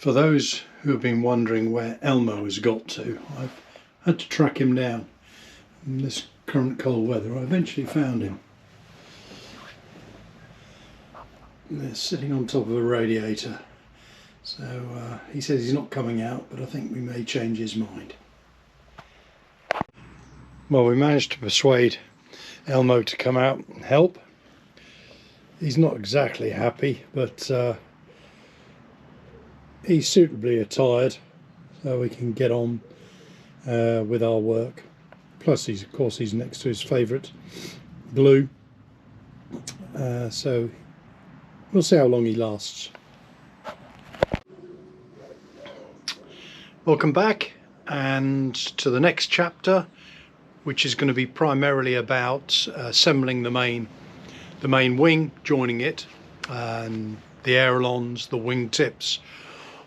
For those who have been wondering where Elmo has got to, I've had to track him down. In this current cold weather, I eventually found him. They're sitting on top of a radiator. So he says he's not coming out, but I think we may change his mind. Well, we managed to persuade Elmo to come out and help. He's not exactly happy, but he's suitably attired, so we can get on with our work. Plus, of course, he's next to his favourite glue, so we'll see how long he lasts. Welcome back, and to the next chapter, which is going to be primarily about assembling the main wing, joining it, and the ailerons, the wing tips,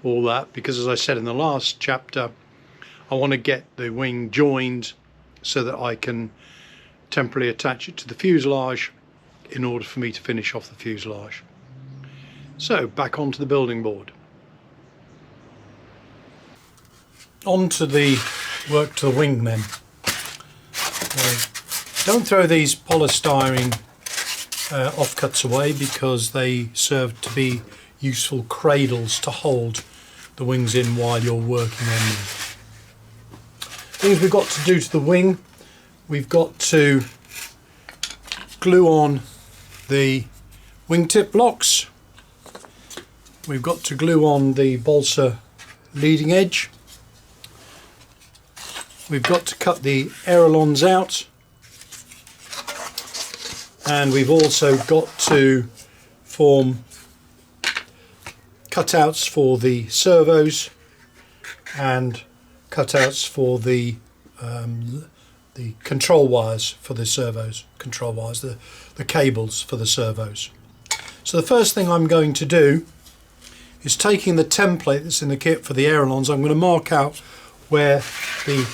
all that, because as I said in the last chapter, I want to get the wing joined so that I can temporarily attach it to the fuselage in order for me to finish off the fuselage. So back onto the building board. On to the work to the wing then. Don't throw these polystyrene offcuts away, because they serve to be useful cradles to hold the wings in while you're working on them. Things we've got to do to the wing: we've got to glue on the wingtip blocks, we've got to glue on the balsa leading edge, we've got to cut the ailerons out, and we've also got to form cutouts for the servos and cutouts for the control wires for the servos, the cables for the servos. So the first thing I'm going to do is, taking the template that's in the kit for the ailerons, I'm going to mark out where the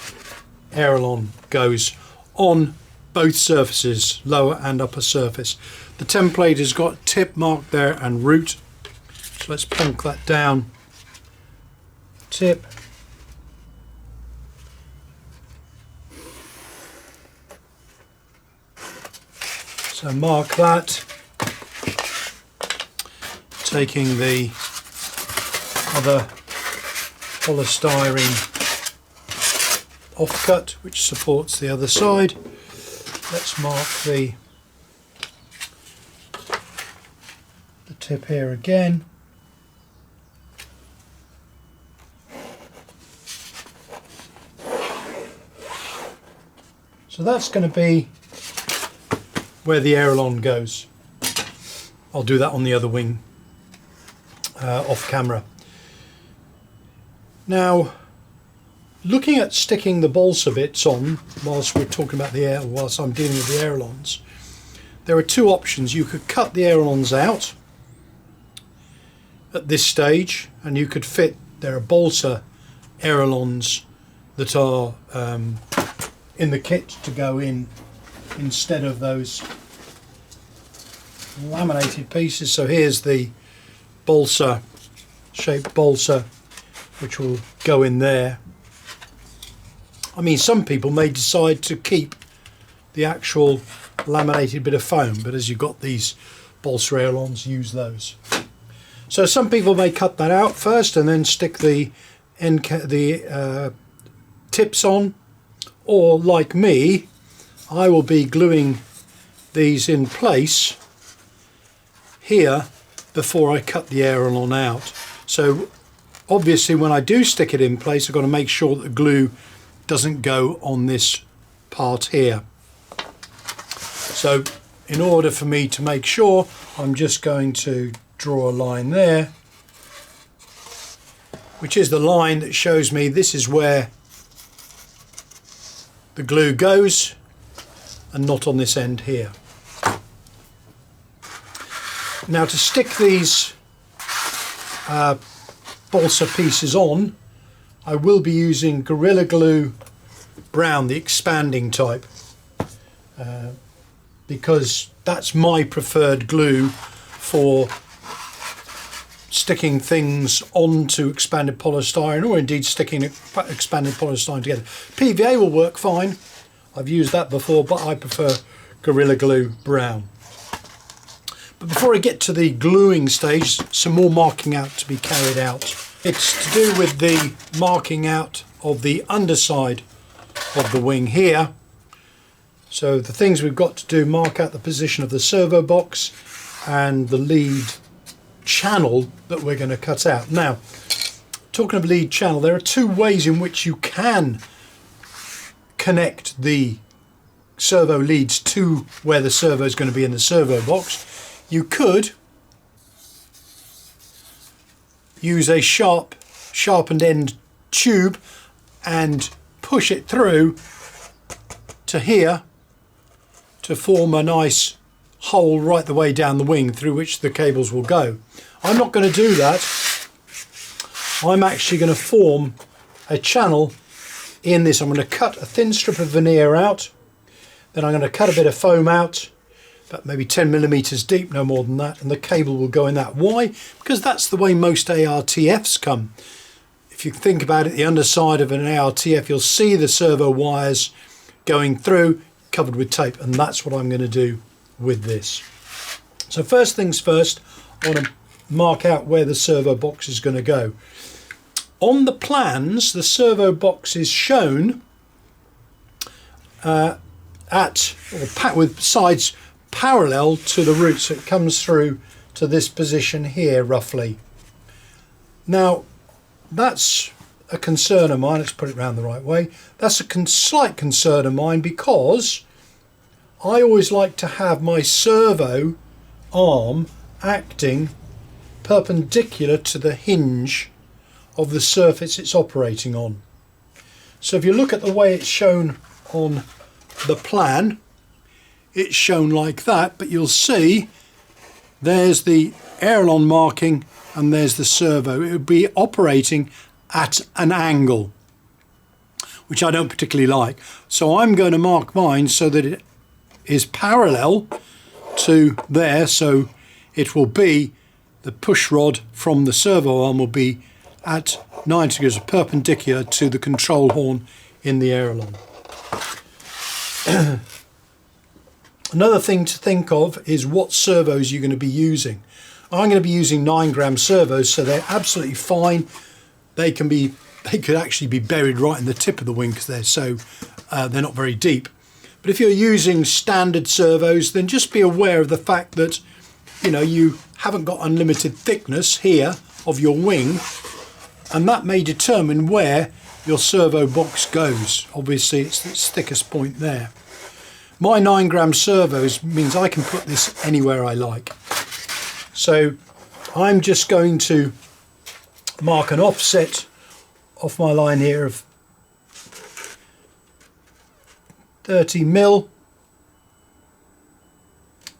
aileron goes on both surfaces, lower and upper surface. The template has got tip marked there and root, so let's plonk that down. Tip, so mark that. Taking the other polystyrene offcut which supports the other side, let's mark the tip here again. So that's going to be where the aileron goes. I'll do that on the other wing off camera. Now, looking at sticking the balsa bits on whilst we're talking about whilst I'm dealing with the ailerons, there are two options. You could cut the ailerons out at this stage, and you could fit, there are balsa ailerons that are in the kit to go in instead of those laminated pieces. So here's the balsa, shaped balsa, which will go in there. I mean, some people may decide to keep the actual laminated bit of foam, but as you've got these balsa ailerons, use those. So some people may cut that out first and then stick the tips on, or like me, I will be gluing these in place here before I cut the aileron out. So obviously when I do stick it in place, I've got to make sure that the glue doesn't go on this part here. So in order for me to make sure, I'm just going to draw a line there, which is the line that shows me this is where the glue goes, and not on this end here. Now, to stick these balsa pieces on, I will be using Gorilla Glue Brown, the expanding type, because that's my preferred glue for sticking things onto expanded polystyrene, or indeed sticking expanded polystyrene together. PVA will work fine. I've used that before, but I prefer Gorilla Glue brown. But before I get to the gluing stage, some more marking out to be carried out. It's to do with the marking out of the underside of the wing here. So the things we've got to do: mark out the position of the servo box and the lead channel that we're going to cut out. Now, talking of lead channel, there are two ways in which you can connect the servo leads to where the servo is going to be in the servo box. You could use a sharpened end tube and push it through to here to form a nice hole right the way down the wing through which the cables will go. I'm not going to do that. I'm actually going to form a channel in this. I'm going to cut a thin strip of veneer out, then I'm going to cut a bit of foam out, about maybe 10mm deep, no more than that, and the cable will go in that. Why? Because that's the way most ARTFs come. If you think about it, the underside of an ARTF, you'll see the servo wires going through, covered with tape, and that's what I'm going to do with this. So first things first, I want to mark out where the servo box is going to go. On the plans, the servo box is shown with sides parallel to the root, so it comes through to this position here roughly. Now that's a concern of mine. Let's put it round the right way. That's a slight concern of mine, because I always like to have my servo arm acting perpendicular to the hinge of the surface it's operating on. So if you look at the way it's shown on the plan, it's shown like that, but you'll see there's the aileron marking and there's the servo. It would be operating at an angle, which I don't particularly like. So I'm going to mark mine so that it is parallel to there, so it will be, the push rod from the servo arm will be at 90 degrees perpendicular to the control horn in the aileron. Another thing to think of is what servos you're going to be using. I'm going to be using 9-gram servos, so they're absolutely fine. They could actually be buried right in the tip of the wing because they're not very deep. But if you're using standard servos, then just be aware of the fact that you haven't got unlimited thickness here of your wing, and that may determine where your servo box goes. Obviously it's its thickest point there. My 9-gram servos means I can put this anywhere I like. So I'm just going to mark an offset off my line here of 30mm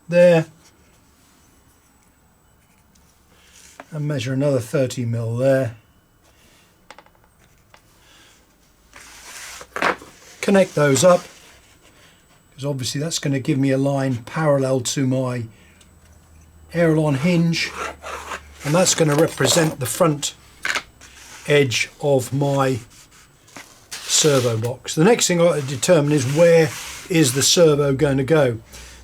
there, and measure another 30mm there. Connect those up, because obviously that's going to give me a line parallel to my aileron hinge, and that's going to represent the front edge of my servo box. The next thing I've got to determine is where is the servo going to go.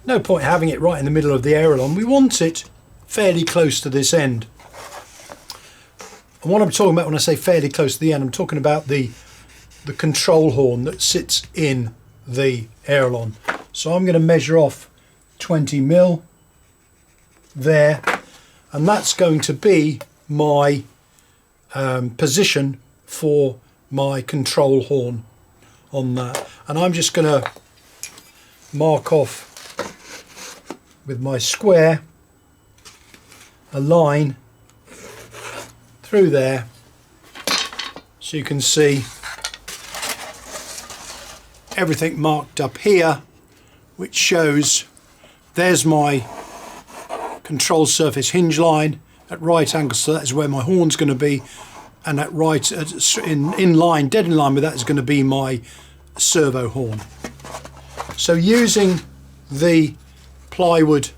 No point having it right in the middle of the aileron. We want it fairly close to this end. And what I'm talking about when I say fairly close to the end, I'm talking about the control horn that sits in the aileron. So I'm going to measure off 20mm there, and that's going to be my position for my control horn on that. And I'm just going to mark off with my square a line through there, so you can see everything marked up here, which shows there's my control surface hinge line at right angles, so that is where my horn's going to be, and at right in line, dead in line with that, is going to be my servo horn. So using the plywood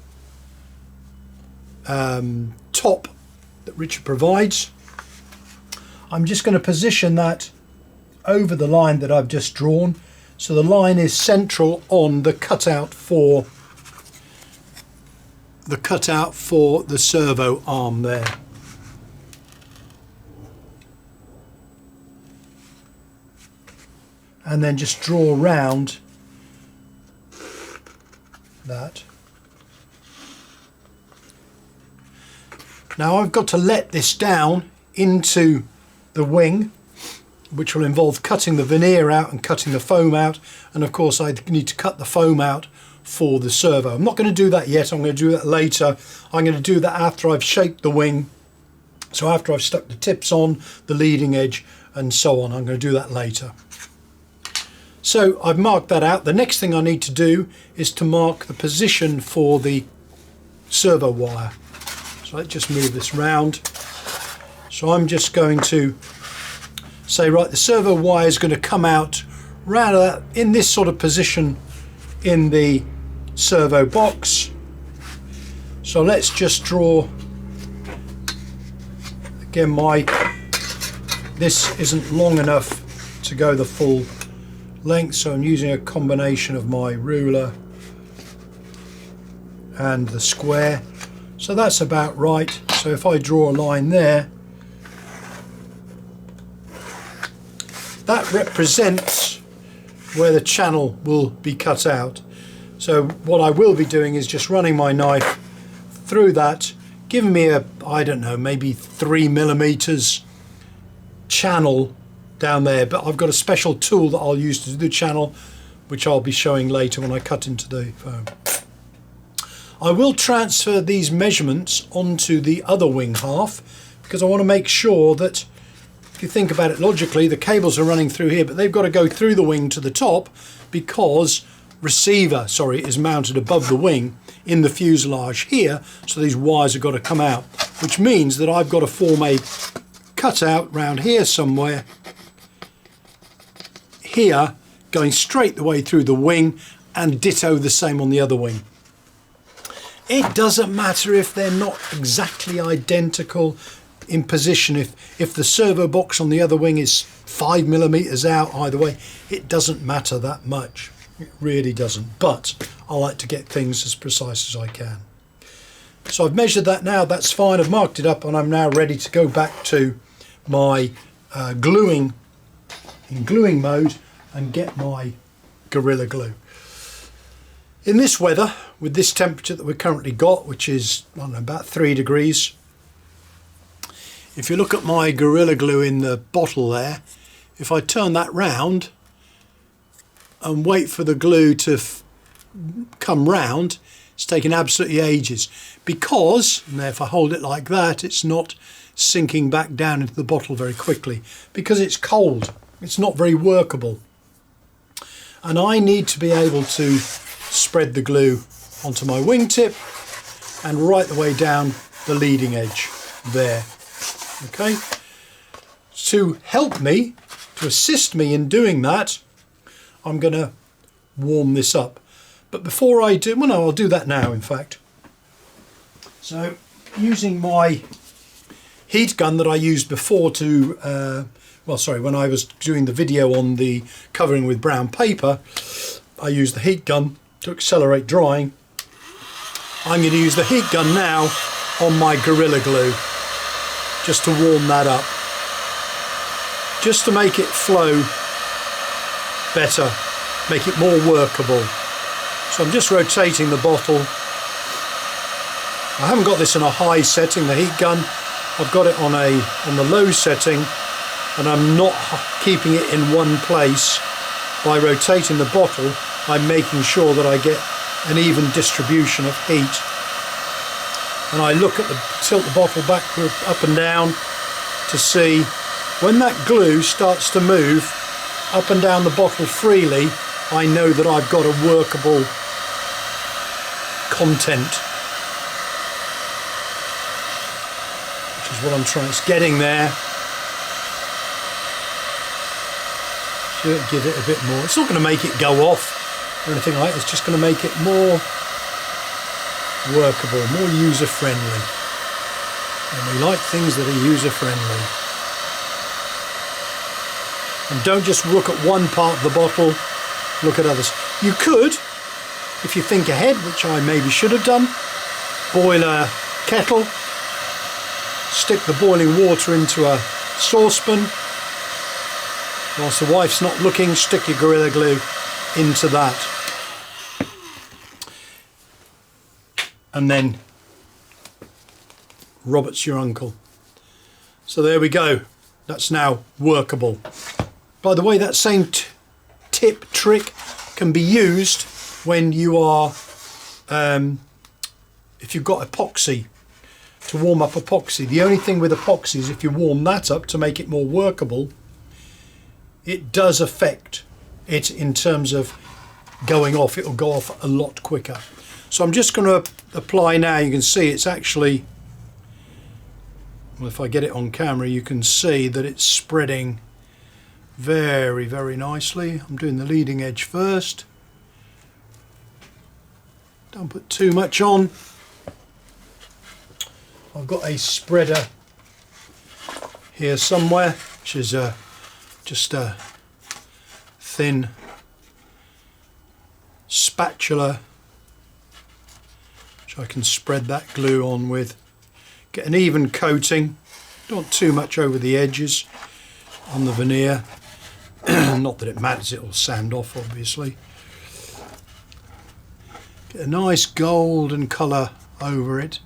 top that Richard provides. I'm just going to position that over the line that I've just drawn, so the line is central on the cutout for the servo arm there. And then just draw round that. Now I've got to let this down into the wing, which will involve cutting the veneer out and cutting the foam out, and of course I need to cut the foam out for the servo. I'm not going to do that yet, I'm going to do that later. I'm going to do that after I've shaped the wing, so after I've stuck the tips on, the leading edge and so on. I'm going to do that later. So I've marked that out. The next thing I need to do is to mark the position for the servo wire. So let's just move this round. So I'm just going to say, right, the servo wire is going to come out rather in this sort of position in the servo box. So let's just draw, again, this isn't long enough to go the full length, so I'm using a combination of my ruler and the square, so that's about right. So if I draw a line there, that represents where the channel will be cut out. So what I will be doing is just running my knife through that, giving me a, I don't know, maybe 3mm channel down there, but I've got a special tool that I'll use to do the channel, which I'll be showing later when I cut into the foam. I will transfer these measurements onto the other wing half, because I want to make sure that, if you think about it logically, the cables are running through here, but they've got to go through the wing to the top, because receiver, is mounted above the wing in the fuselage here, so these wires have got to come out, which means that I've got to form a cutout round here somewhere, here, going straight the way through the wing, and ditto the same on the other wing. It doesn't matter if they're not exactly identical in position. If the servo box on the other wing is 5mm out either way, it doesn't matter that much. It really doesn't, but I like to get things as precise as I can. So I've measured that now, that's fine, I've marked it up, and I'm now ready to go back to my gluing mode and get my Gorilla Glue. In this weather, with this temperature that we've currently got, which is, I don't know, about 3 degrees, if you look at my Gorilla Glue in the bottle there, if I turn that round and wait for the glue to come round, it's taking absolutely ages, because, and if I hold it like that, it's not sinking back down into the bottle very quickly, because it's cold. It's not very workable, and I need to be able to spread the glue onto my wingtip and right the way down the leading edge there. Okay, to help me, to assist me in doing that, I'm going to warm this up. But before I do, well, no, I'll do that now, in fact. So using my heat gun that I used before to when I was doing the video on the covering with brown paper, I used the heat gun to accelerate drying. I'm going to use the heat gun now on my Gorilla Glue, just to warm that up, just to make it flow better, make it more workable. So I'm just rotating the bottle. I haven't got this in a high setting, the heat gun. I've got it on the low setting, and I'm not keeping it in one place. By rotating the bottle, I'm making sure that I get an even distribution of heat. And I tilt the bottle backward, up and down, to see when that glue starts to move up and down the bottle freely, I know that I've got a workable content, which is what I'm trying. It's getting there. Should give it a bit more. It's not going to make it go off or anything like that. It's just going to make it more workable, more user-friendly. And we like things that are user friendly. And don't just look at one part of the bottle, look at others. You could, if you think ahead, which I maybe should have done, boil a kettle, stick the boiling water into a saucepan. Whilst the wife's not looking, stick your Gorilla Glue into that. And then Robert's your uncle. So there we go. That's now workable. By the way, that same tip trick can be used when you are, if you've got epoxy, to warm up epoxy. The only thing with epoxy is if you warm that up to make it more workable, it does affect it in terms of going off. It'll go off a lot quicker. So I'm just going to apply now. You can see it's actually, well, if I get it on camera, you can see that it's spreading very, very nicely. I'm doing the leading edge first. Don't put too much on. I've got a spreader here somewhere, which is just a thin spatula, which I can spread that glue on with. Get an even coating, don't want too much over the edges on the veneer. Not that it matters, it will sand off obviously. Get a nice golden colour over it.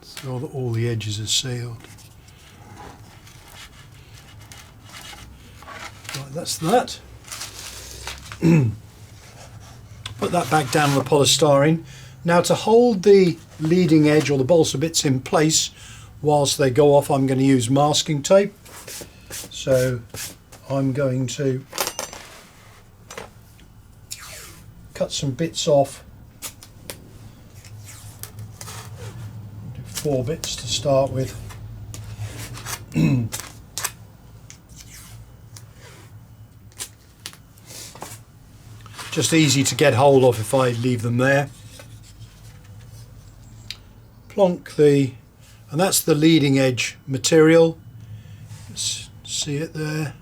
So that all the edges are sealed. Right, that's that. Put that back down on the polystyrene. Now to hold the leading edge or the balsa bits in place whilst they go off, I'm going to use masking tape. So I'm going to cut some bits off. Do 4 bits to start with. Just easy to get hold of if I leave them there. Plonk the, and that's the leading edge material. Let's see it there.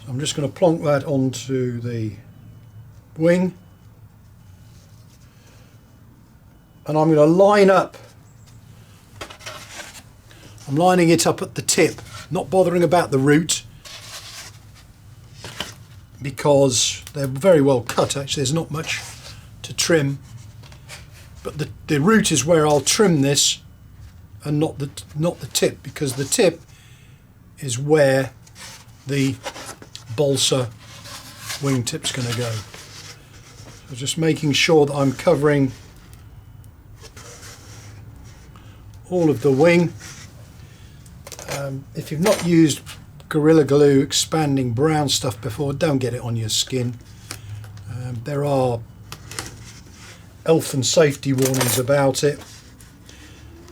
So I'm just going to plonk that onto the wing. And I'm going to line up. I'm lining it up at the tip, not bothering about the root, because they're very well cut actually. There's not much to trim, but the root is where I'll trim this, and not the tip, because the tip is where the balsa wingtip's going to go. So just making sure that I'm covering all of the wing. If you've not used Gorilla Glue expanding brown stuff before, don't get it on your skin. There are health and safety warnings about it,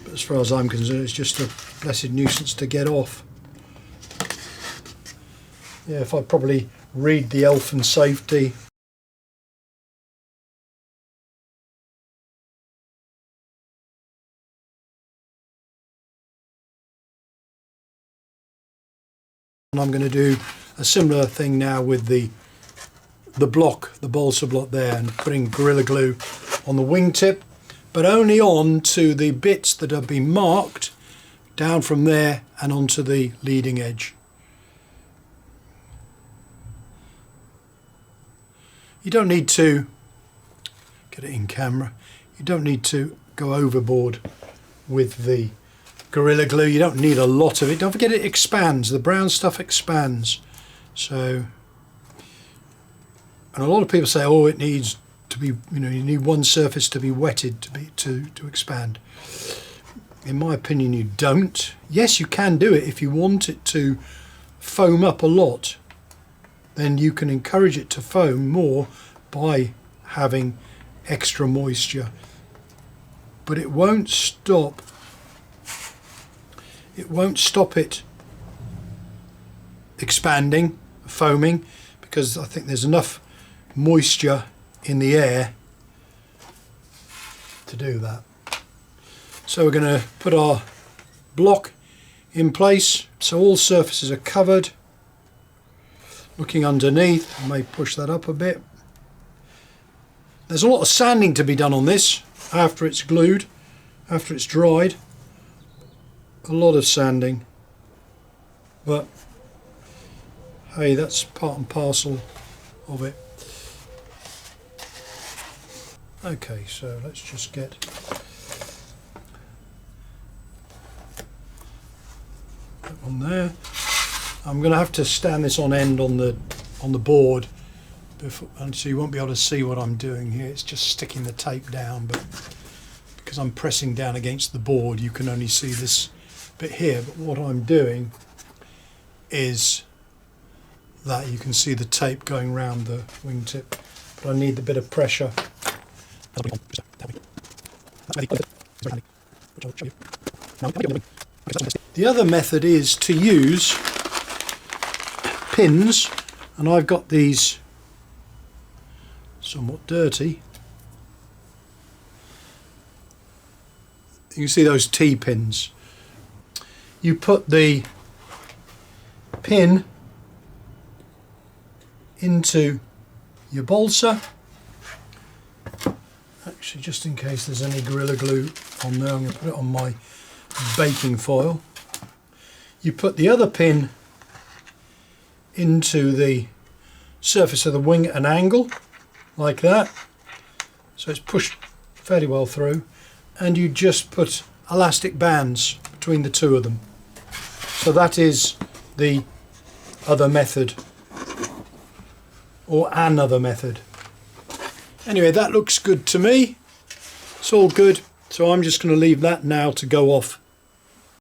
but as far as I'm concerned, it's just a blessed nuisance to get off. Yeah, if I probably read the health and safety. And I'm going to do a similar thing now with the block, the balsa block there, and putting Gorilla Glue on the wingtip, but only on to the bits that have been marked, down from there and onto the leading edge. You don't need to get it in camera. You don't need to go overboard with the Gorilla Glue. You don't need a lot of it. Don't forget it expands. The brown stuff expands. So, and a lot of people say, oh, it needs to be, you know, you need one surface to be wetted to expand. In my opinion, you don't. Yes, you can do it if you want it to foam up a lot. Then you can encourage it to foam more by having extra moisture. But it won't stop. It won't stop it expanding, foaming, because I think there's enough moisture in the air to do that. So we're going to put our block in place so all surfaces are covered. Looking underneath, I may push that up a bit. There's a lot of sanding to be done on this after it's glued, after it's dried. A lot of sanding, but hey, that's part and parcel of it. Okay, so let's just get that one there. I'm going to have to stand this on end on the board, and so you won't be able to see what I'm doing here. It's just sticking the tape down, but because I'm pressing down against the board, you can only see this bit here. But what I'm doing is that you can see the tape going round the wingtip, but I need a bit of pressure. The other method is to use pins, and I've got these somewhat dirty. You can see those T-pins. You put the pin into your balsa. Actually, just in case there's any Gorilla Glue on there, I'm going to put it on my baking foil. You put the other pin into the surface of the wing at an angle, like that. So it's pushed fairly well through, and you just put elastic bands between the two of them. So that is the other method, or another method. Anyway, that looks good to me. It's all good. So I'm just going to leave that now to go off